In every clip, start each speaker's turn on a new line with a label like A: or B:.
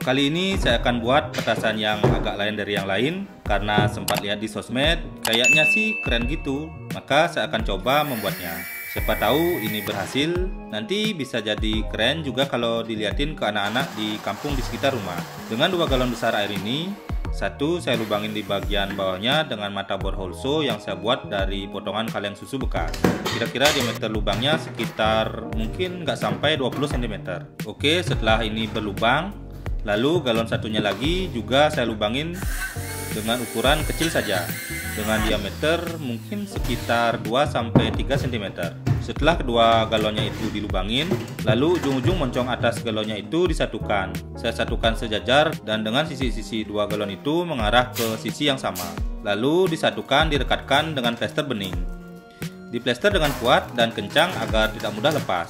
A: Kali ini saya akan buat petasan yang agak lain dari yang lain. Karena sempat lihat di sosmed, kayaknya sih keren gitu. Maka saya akan coba membuatnya. Siapa tahu ini berhasil, nanti bisa jadi keren juga kalau dilihatin ke anak-anak di kampung di sekitar rumah. Dengan 2 galon besar air ini, satu saya lubangin di bagian bawahnya dengan mata bor holso yang saya buat dari potongan kaleng susu bekas. Kira-kira diameter lubangnya sekitar mungkin nggak sampai 20 cm. Oke, setelah ini berlubang, lalu galon satunya lagi juga saya lubangin dengan ukuran kecil saja, dengan diameter mungkin sekitar 2-3 cm. Setelah kedua galonnya itu dilubangin, lalu ujung-ujung moncong atas galonnya itu disatukan. Saya satukan sejajar dan dengan sisi-sisi 2 galon itu mengarah ke sisi yang sama. Lalu disatukan, direkatkan dengan plester bening. Diplester dengan kuat dan kencang agar tidak mudah lepas.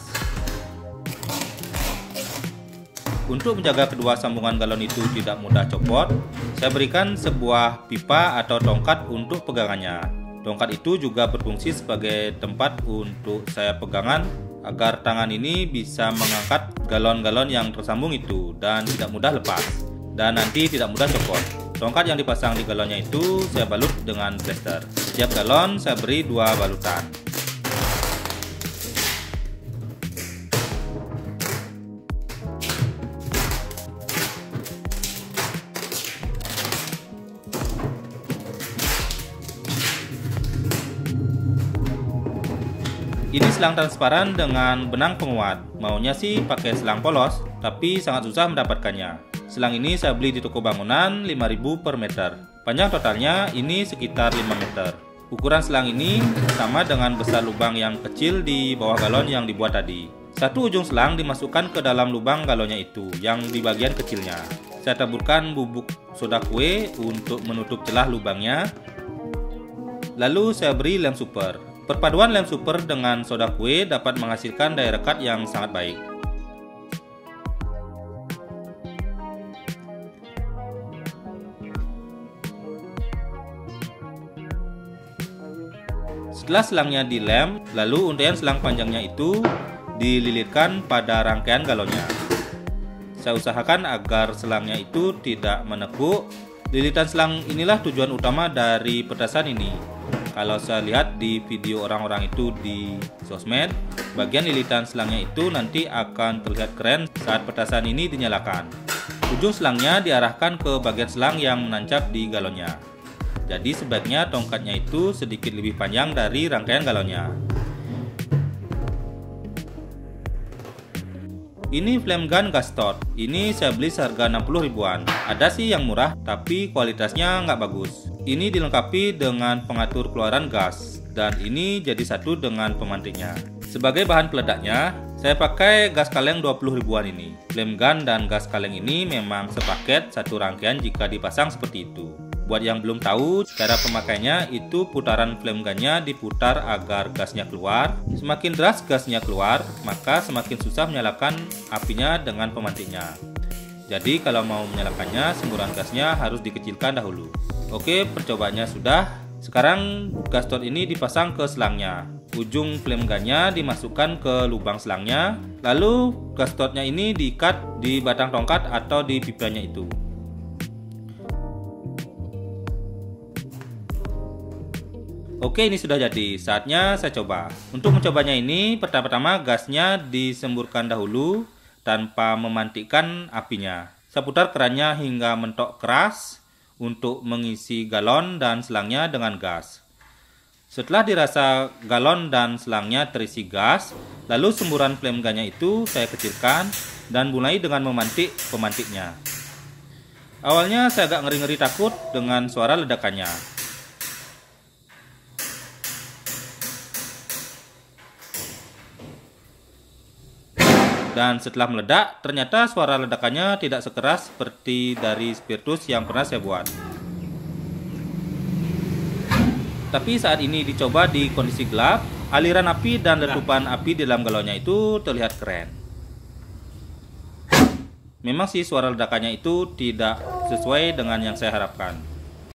A: Untuk menjaga kedua sambungan galon itu tidak mudah copot, saya berikan sebuah pipa atau tongkat untuk pegangannya. Tongkat itu juga berfungsi sebagai tempat untuk saya pegangan agar tangan ini bisa mengangkat galon-galon yang tersambung itu dan tidak mudah lepas dan nanti tidak mudah copot. Tongkat yang dipasang di galonnya itu saya balut dengan plester. Setiap galon saya beri 2 balutan. Ini selang transparan dengan benang penguat. Maunya sih pakai selang polos, tapi sangat susah mendapatkannya. Selang ini saya beli di toko bangunan 5.000 per meter. Panjang totalnya ini sekitar 5 meter. Ukuran selang ini sama dengan besar lubang yang kecil di bawah galon yang dibuat tadi. Satu ujung selang dimasukkan ke dalam lubang galonnya itu, yang di bagian kecilnya. Saya taburkan bubuk soda kue untuk menutup celah lubangnya. Lalu saya beri lem super. Perpaduan lem super dengan soda kue dapat menghasilkan daya rekat yang sangat baik. Setelah selangnya dilem, lalu untaian selang panjangnya itu dililitkan pada rangkaian galonnya. Saya usahakan agar selangnya itu tidak menekuk. Lilitan selang inilah tujuan utama dari petasan ini. Kalau saya lihat di video orang-orang itu di sosmed, bagian lilitan selangnya itu nanti akan terlihat keren saat petasan ini dinyalakan. Ujung selangnya diarahkan ke bagian selang yang menancap di galonnya. Jadi sebaiknya tongkatnya itu sedikit lebih panjang dari rangkaian galonnya. Ini flame gun gas stove. Ini saya beli seharga 60 ribuan. Ada sih yang murah, tapi kualitasnya nggak bagus. Ini dilengkapi dengan pengatur keluaran gas, dan ini jadi satu dengan pemantiknya. Sebagai bahan peledaknya, saya pakai gas kaleng 20 ribuan ini. Flame gun dan gas kaleng ini memang sepaket satu rangkaian jika dipasang seperti itu. Buat yang belum tahu, cara pemakainya itu putaran flame gunnya diputar agar gasnya keluar. Semakin deras gasnya keluar, maka semakin susah menyalakan apinya dengan pemantiknya. Jadi kalau mau menyalakannya, semburan gasnya harus dikecilkan dahulu. Oke, percobaannya sudah. Sekarang gas stove ini dipasang ke selangnya. Ujung flame gunnya dimasukkan ke lubang selangnya. Lalu gas stove-nya ini diikat di batang tongkat atau di pipanya itu. Oke, ini sudah jadi. Saatnya saya coba. Untuk mencobanya ini, pertama-tama gasnya disemburkan dahulu tanpa memantikkan apinya. Saya putar kerannya hingga mentok keras untuk mengisi galon dan selangnya dengan gas. Setelah dirasa galon dan selangnya terisi gas, lalu semburan flame gunnya itu saya kecilkan dan mulai dengan memantik pemantiknya. Awalnya saya agak ngeri-ngeri takut dengan suara ledakannya. Dan setelah meledak, ternyata suara ledakannya tidak sekeras seperti dari spiritus yang pernah saya buat. Tapi saat ini dicoba di kondisi gelap, aliran api dan letupan api di dalam galonnya itu terlihat keren. Memang sih suara ledakannya itu tidak sesuai dengan yang saya harapkan.